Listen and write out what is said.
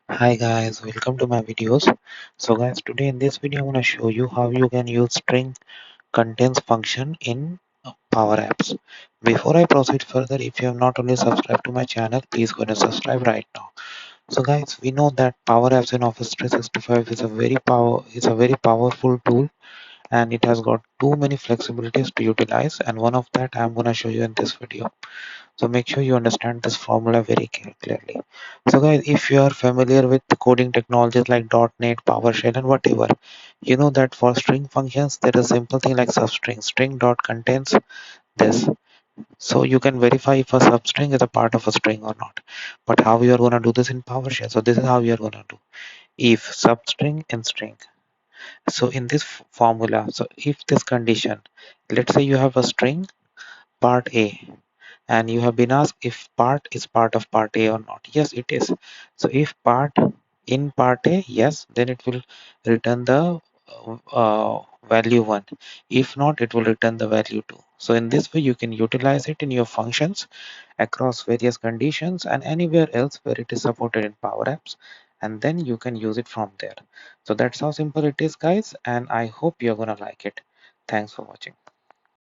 Hi guys, welcome to my videos. So guys, today in this video I'm going to show you how you can use string contains function in Power Apps. Before I proceed further, if you have not already subscribed to my channel, please go and subscribe right now. So guys, we know that Power Apps in Office 365 is a very powerful tool, and it has got too many flexibilities to utilize, and one of that I'm going to show you in this video. So make sure you understand this formula very clearly. So guys, if you are familiar with coding technologies like .NET, PowerShell and whatever, you know that for string functions there is a simple thing like substring. String dot contains this. So you can verify if a substring is a part of a string or not. But how you are going to do this in PowerShell? So this is how you are going to do. If substring and string. So in this formula, so if this condition, let's say you have a string part A, and you have been asked if part is part of part A or not. Yes, it is. So if part in part A, yes, then it will return the value 1. If not, it will return the value 2. So in this way you can utilize it in your functions across various conditions and anywhere else where it is supported in Power Apps, and then you can use it from there. So that's how simple it is, guys, and I hope you're gonna like it. Thanks for watching.